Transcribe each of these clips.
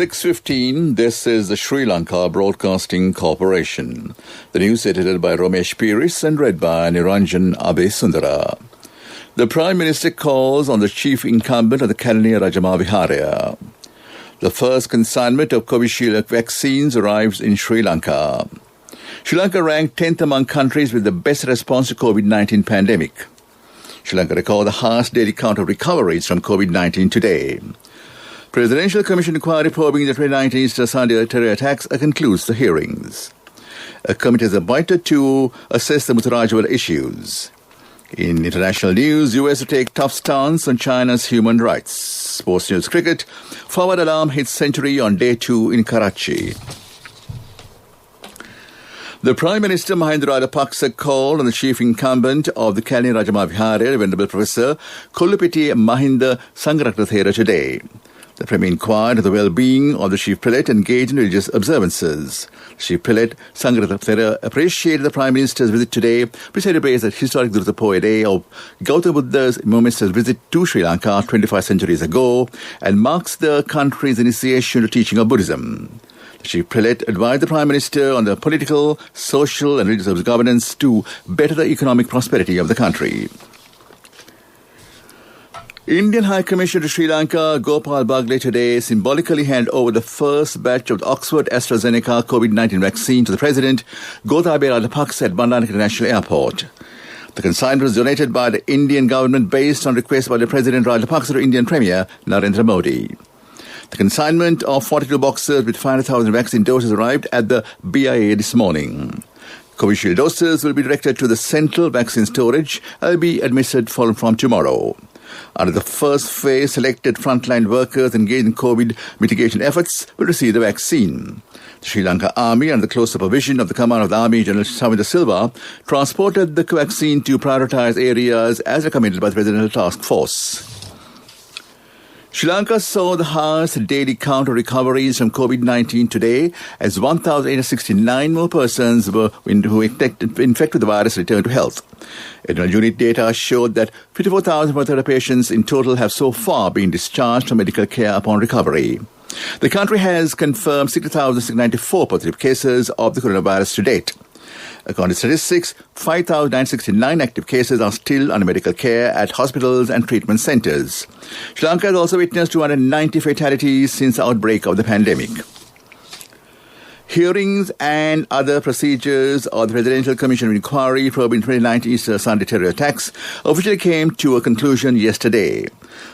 6:15, this is the Sri Lanka Broadcasting Corporation. The news edited by Romesh Piris and read by Niranjan Abesundara. The Prime Minister calls on the chief incumbent of the Kalaniya Rajamaviharaya. The first consignment of Covishield vaccines arrives in Sri Lanka. Sri Lanka ranked 10th among countries with the best response to COVID-19 pandemic. Sri Lanka recorded the highest daily count of recoveries from COVID-19 today. Presidential Commission inquiry probing the 2019 Easter Sunday terror attacks concludes the hearings. A committee is appointed to assess the Muttarajawala issues. In international news, US to take tough stance on China's human rights. Sports news cricket, Fawad Alam hits century on day 2 in Karachi. The Prime Minister Mahinda Rajapaksa called on the chief incumbent of the Kalaniya Rajamaviharaya, Venerable Professor Kollupiti Mahinda Sangaratnathera today. The Premier inquired of the well-being of the Chief Prelate engaged in religious observances. Chief Prelate Sangaratnathera appreciated the Prime Minister's visit today, which celebrates the historic Dhruta Day of Gautama Buddha's momentous visit to Sri Lanka 25 centuries ago and marks the country's initiation to teaching of Buddhism. The Chief Prelate advised the Prime Minister on the political, social and religious governance to better the economic prosperity of the country. Indian High Commissioner to Sri Lanka, Gopal Bagle, today symbolically handed over the first batch of the Oxford AstraZeneca COVID-19 vaccine to the President, Gotabaya Rajapaksa at Bandaranaike International Airport. The consignment was donated by the Indian government based on request by the President Rajapaksa to Indian Premier Narendra Modi. The consignment of 42 boxes with 500,000 vaccine doses arrived at the BIA this morning. Covishield doses will be directed to the central vaccine storage and will be administered from tomorrow. Under the first phase, selected frontline workers engaged in COVID mitigation efforts will receive the vaccine. The Sri Lanka Army, under the close supervision of the Commander of the Army, General Savinda Silva, transported the vaccine to prioritized areas as recommended by the Presidential Task Force. Sri Lanka saw the highest daily count of recoveries from COVID-19 today as 1,869 more persons who infected with the virus returned to health. Internal unit data showed that 54,000 patients in total have so far been discharged from medical care upon recovery. The country has confirmed 60,694 positive cases of the coronavirus to date. According to statistics, 5,969 active cases are still under medical care at hospitals and treatment centres. Sri Lanka has also witnessed 290 fatalities since the outbreak of the pandemic. Hearings and other procedures of the Presidential Commission of Inquiry probing 2019 Easter Sunday terror attacks officially came to a conclusion yesterday.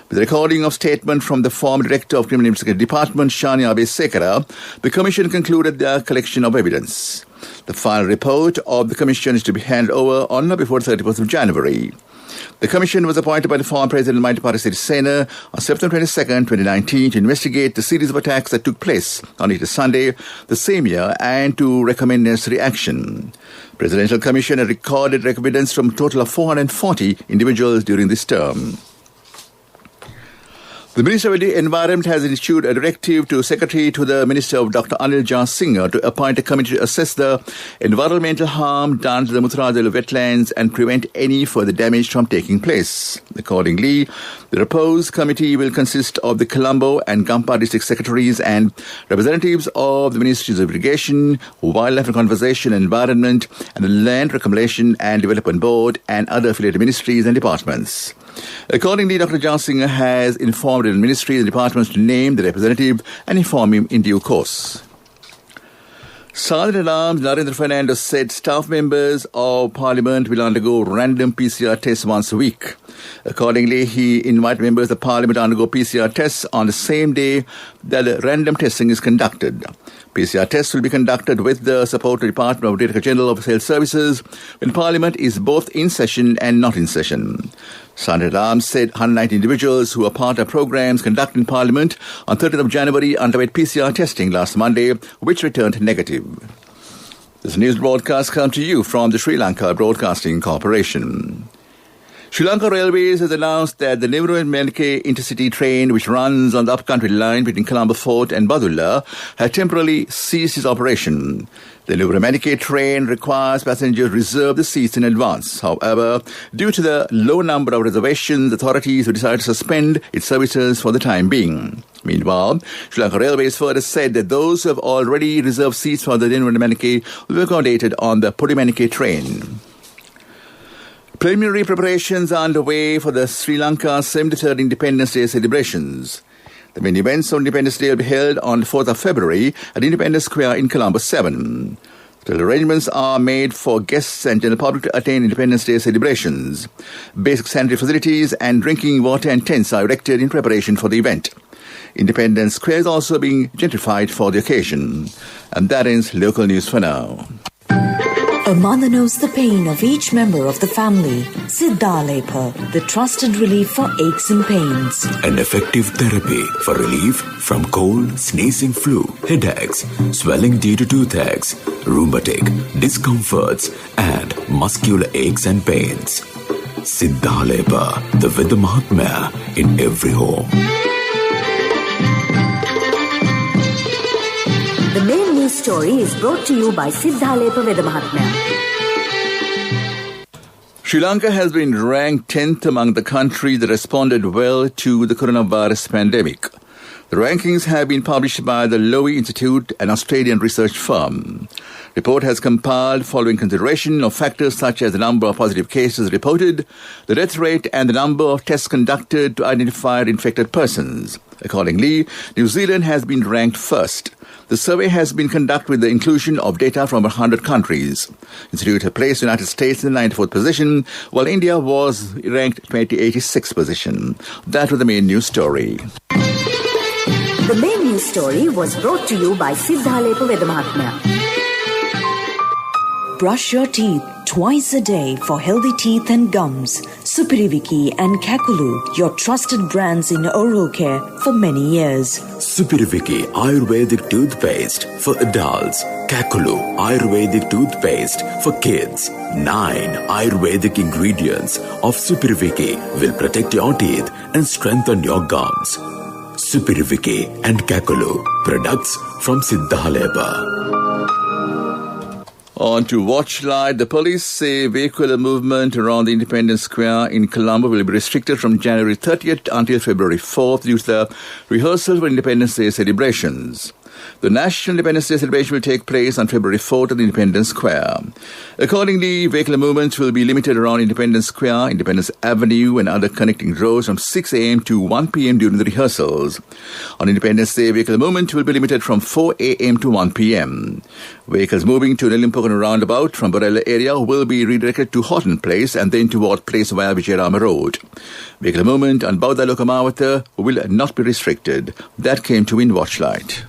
With a recording of statement from the former Director of Criminal Investigation Department, Shani Abesekara, the Commission concluded their collection of evidence. The final report of the Commission is to be handed over on or before 31st of January. The Commission was appointed by the former President Maithripala Sirisena on September 22, 2019 to investigate the series of attacks that took place on Easter Sunday the same year and to recommend necessary action. Presidential Commission had recorded evidence from a total of 440 individuals during this term. The Minister of the Environment has issued a directive to Secretary to the Minister of Dr. Anil Jasinger to appoint a committee to assess the environmental harm done to the Muttarajawala wetlands and prevent any further damage from taking place. Accordingly, the proposed committee will consist of the Colombo and Gampa district secretaries and representatives of the Ministries of Irrigation, Wildlife and Conservation and Environment, and the Land Reclamation and Development Board and other affiliated ministries and departments. Accordingly, Dr. Jasinger has informed the ministries and departments to name the representative and inform him in due course. Sergeant-at-Arms Narendra Fernando said staff members of Parliament will undergo random PCR tests once a week. Accordingly, he invited members of Parliament to undergo PCR tests on the same day that the random testing is conducted. PCR tests will be conducted with the support of the Department of Director General of Health Services when Parliament is both in session and not in session. Sergeant-at-Arms said 190 individuals who are part of programs conducted in Parliament on 30th of January underwent PCR testing last Monday, which returned negative. This news broadcast comes to you from the Sri Lanka Broadcasting Corporation. Sri Lanka Railways has announced that the Nivru-Menike intercity train, which runs on the upcountry line between Colombo Fort and Badulla, has temporarily ceased its operation. The Nivru-Menike train requires passengers reserve the seats in advance. However, due to the low number of reservations, authorities have decided to suspend its services for the time being. Meanwhile, Sri Lanka Railways further said that those who have already reserved seats for the Nivru-Menike will be accommodated on the Pudumenike train. Preliminary preparations are underway for the Sri Lanka's 73rd Independence Day celebrations. The main events on Independence Day will be held on the 4th of February at Independence Square in Colombo 7. Special arrangements are made for guests and general public to attend Independence Day celebrations. Basic sanitary facilities and drinking water and tents are erected in preparation for the event. Independence Square is also being gentrified for the occasion. And that ends local news for now. A mother knows the pain of each member of the family. Siddha Alepa, the trusted relief for aches and pains. An effective therapy for relief from cold, sneezing, flu, headaches, swelling due to toothaches, rheumatic, discomforts, and muscular aches and pains. Siddha Alepa, the Veda Mahatmya in every home. The main news story is brought to you by Siddha Alepa Veda Mahatmya. Sri Lanka has been ranked 10th among the countries that responded well to the coronavirus pandemic. The rankings have been published by the Lowy Institute, an Australian research firm. The report has compiled following consideration of factors such as the number of positive cases reported, the death rate, and the number of tests conducted to identify infected persons. Accordingly, New Zealand has been ranked first. The survey has been conducted with the inclusion of data from 100 countries. The Institute has placed the United States in the 94th position, while India was ranked 86th position. That was the main news story. The main news story was brought to you by Siddha Alepa Veda Mahatmya. Brush your teeth twice a day for healthy teeth and gums. Supiriviki and Kakulu, your trusted brands in oral care for many years. Supiriviki Ayurvedic toothpaste for adults. Kakulu Ayurvedic toothpaste for kids. 9 Ayurvedic ingredients of Supiriviki will protect your teeth and strengthen your gums. Supiriviki and Kakulu, products from Siddha Alepa. On to Watchlight, the police say vehicular movement around the Independence Square in Colombo will be restricted from January 30th until February 4th due to the rehearsal for Independence Day celebrations. The National Independence Day celebration will take place on February 4th at the Independence Square. Accordingly, vehicular movements will be limited around Independence Square, Independence Avenue and other connecting roads from 6 a.m. to 1 p.m. during the rehearsals. On Independence Day, vehicular movement will be limited from 4 a.m. to 1 p.m. Vehicles moving to Nilimpokon roundabout from Borella area will be redirected to Horton Place and then toward Place via Vijayarama Road. Vehicular movement on Bauda Lokamawata will not be restricted. That came to in Watchlight.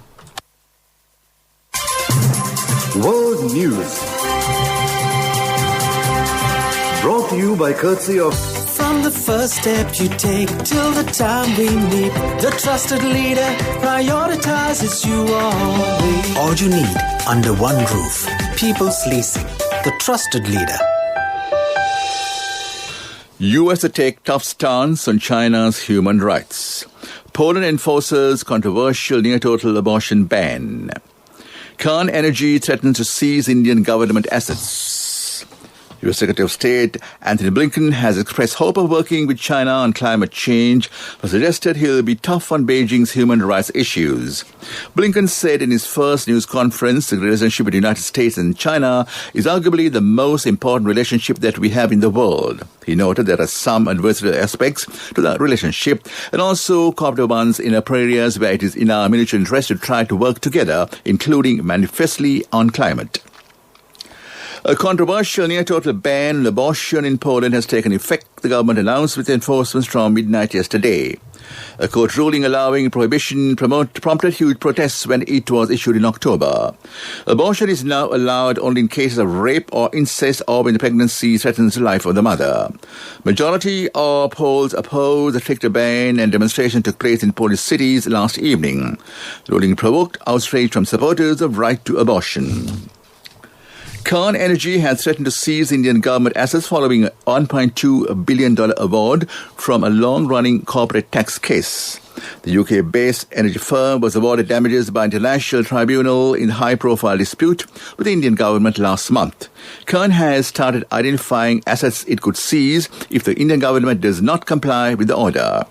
World News, brought to you by courtesy of From the first step you take till the time we meet, the trusted leader prioritizes you always. All you need under one roof. People's Leasing, the trusted leader. US to take tough stance on China's human rights. Poland enforces controversial near-total abortion ban. Khan Energy threatens to seize Indian government assets. U.S. Secretary of State Antony Blinken has expressed hope of working with China on climate change, but suggested he'll be tough on Beijing's human rights issues. Blinken said in his first news conference the relationship between the United States and China is arguably the most important relationship that we have in the world. He noted there are some adversarial aspects to the relationship and also cooperative ones in areas where it is in our mutual interest to try to work together, including manifestly on climate. A controversial near-total ban on abortion in Poland has taken effect, the government announced with enforcement from midnight yesterday. A court ruling allowing prohibition prompted huge protests when it was issued in October. Abortion is now allowed only in cases of rape or incest or when the pregnancy threatens the life of the mother. Majority of polls oppose the stricter ban and demonstrations took place in Polish cities last evening. The ruling provoked outrage from supporters of right to abortion. Khan Energy has threatened to seize Indian government assets following a $1.2 billion award from a long-running corporate tax case. The UK-based energy firm was awarded damages by international tribunal in the high-profile dispute with the Indian government last month. Khan has started identifying assets it could seize if the Indian government does not comply with the order.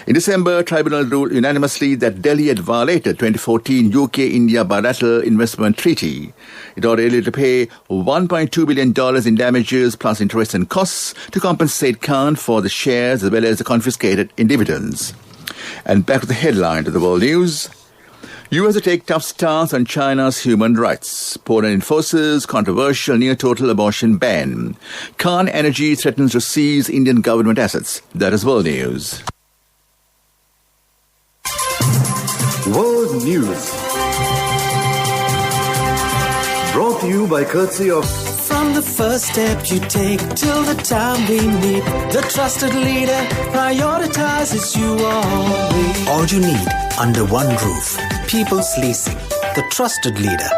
In December, tribunal ruled unanimously that Delhi had violated 2014 UK-India bilateral investment treaty. It ordered Delhi to pay $1.2 billion in damages plus interest and costs to compensate Khan for the shares as well as the confiscated in dividends. And back to the headline of the world news. US to take tough stance on China's human rights. Poland enforces controversial near-total abortion ban. Khan Energy threatens to seize Indian government assets. That is world news. World News. Brought to you by courtesy of... From the first step you take till the time we meet, the trusted leader prioritizes you always. All you need under one roof. People's Leasing, the trusted leader.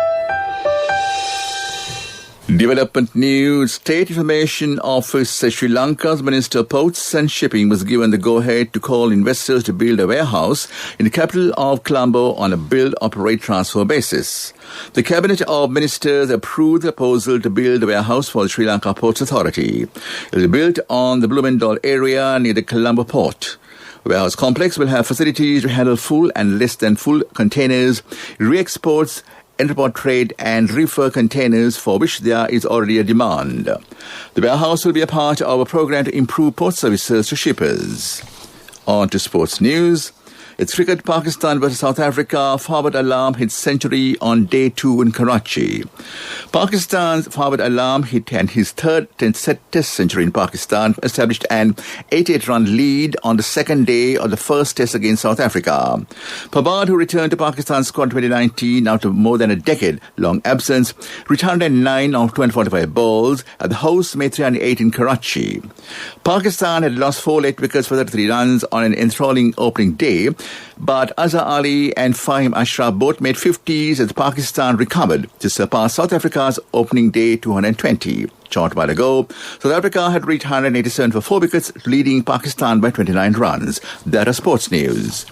Development news. State Information Office says Sri Lanka's Minister of Ports and Shipping was given the go-ahead to call investors to build a warehouse in the capital of Colombo on a build, operate, transfer basis. The Cabinet of Ministers approved the proposal to build a warehouse for the Sri Lanka Ports Authority. It will be built on the Blumendal area near the Colombo port. The warehouse complex will have facilities to handle full and less than full containers, re-exports, entrepot trade and reefer containers for which there is already a demand. The warehouse will be a part of a program to improve port services to shippers. On to sports news. It's cricket. Pakistan versus South Africa. Fawad Alam hit century on day 2 in Karachi. Pakistan's Fawad Alam hit his third test century in Pakistan, established an 88-run lead on the second day of the first test against South Africa. Pavard, who returned to Pakistan's squad in 2019 after more than a decade-long absence, retired at 9 of 245 balls at the host made 308 in Karachi. Pakistan had lost 4 late wickets for 33 runs on an enthralling opening day, but Azhar Ali and Fahim Ashraf both made 50s as Pakistan recovered to surpass South Africa's opening day 220. Short while ago, South Africa had reached 187 for 4 wickets, leading Pakistan by 29 runs. That is sports news.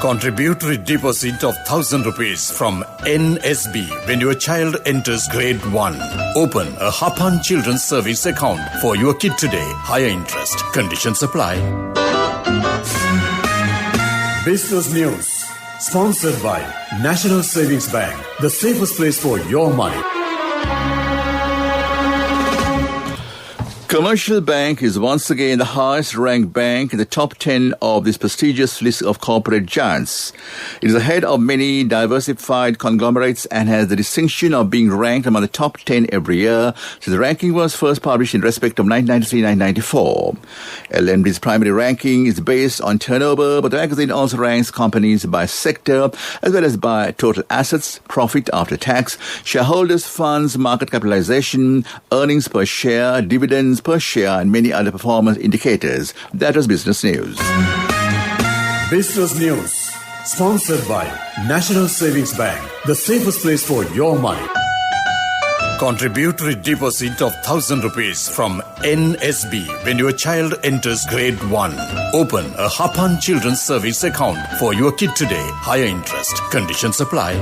Contributory deposit of 1,000 rupees from NSB when your child enters grade 1. Open a Hapan Children's Service account for your kid today. Higher interest. Conditions apply. Business News. Sponsored by National Savings Bank. The safest place for your money. Commercial Bank is once again the highest-ranked bank in the top 10 of this prestigious list of corporate giants. It is ahead of many diversified conglomerates and has the distinction of being ranked among the top 10 every year since the ranking was first published in respect of 1993-1994. LMD's primary ranking is based on turnover, but the magazine also ranks companies by sector as well as by total assets, profit after tax, shareholders' funds, market capitalization, earnings per share, dividends per share and many other performance indicators. That was Business News. Business News. Sponsored by National Savings Bank. The safest place for your money. Contributory deposit of 1,000 rupees from NSB when your child enters grade 1. Open a Hapan Children's Service account for your kid today. Higher interest. Conditions apply.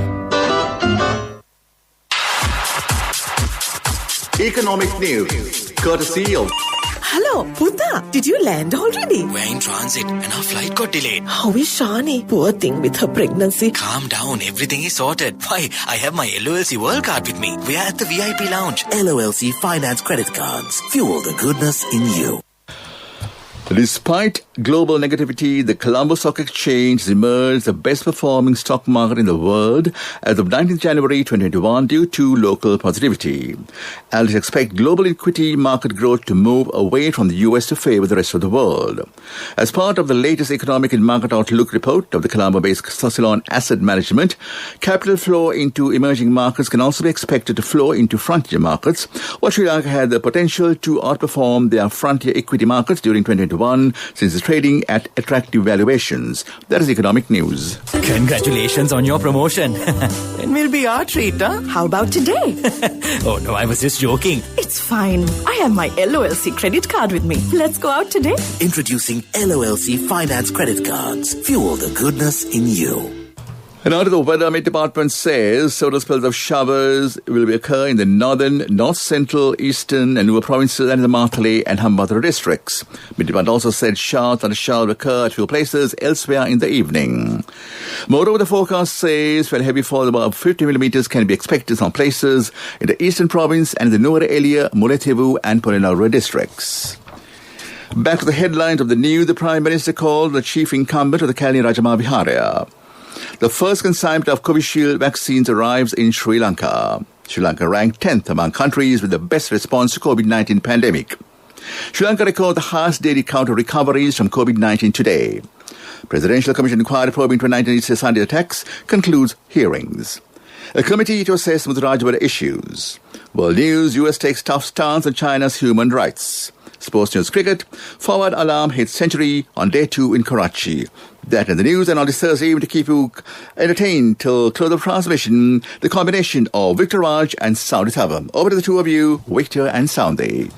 Economic news, courtesy of... Hello, Puta. Did you land already? We're in transit and our flight got delayed. How is Shani? Poor thing with her pregnancy. Calm down, everything is sorted. Why, I have my LOLC World Card with me. We are at the VIP lounge. LOLC Finance Credit Cards. Fuel the goodness in you. Despite global negativity, the Colombo Stock Exchange emerged the best-performing stock market in the world as of 19th January 2021 due to local positivity. Analysts expect global equity market growth to move away from the US to favor the rest of the world. As part of the latest Economic and Market Outlook report of the Colombo-based Sassilon Asset Management, capital flow into emerging markets can also be expected to flow into frontier markets, while Sri Lanka had the potential to outperform their frontier equity markets during 2021. one since it's trading at attractive valuations. That is economic news. Congratulations on your promotion. It will be our treat, huh? How about today? Oh no, I was just joking. It's fine. I have my LOLC credit card with me. Let's go out today. Introducing LOLC Finance Credit Cards. Fuel the goodness in you. And out of the weather, Met Department says total spells of showers will occur in the northern, north central, eastern and Nuwa provinces and the Matale and Hambantota districts. Met Department also said showers and showers will occur at few places elsewhere in the evening. Moreover, the forecast says fairly heavy fall of about 50 millimeters can be expected in some places in the eastern province and the Nuwara Elia, Mullaitivu and Polynara districts. Back to the headlines of the news, the Prime Minister called the chief incumbent of the Kalini Rajamaviharya. The first consignment of Covishield vaccines arrives in Sri Lanka. Sri Lanka ranked 10th among countries with the best response to COVID-19 pandemic. Sri Lanka recorded the highest daily count of recoveries from COVID-19 today. Presidential Commission inquiry probing 2019 Sunday attacks concludes hearings. A committee to assess Mudrajawada issues. World News, US takes tough stance on China's human rights. Sports News Cricket, Forward Alarm hits century on day 2 in Karachi. That in the news, and on this Thursday evening to keep you entertained till close of transmission, the combination of Victor Raj and Soundy Tavam. Over to the two of you, Victor and Soundy.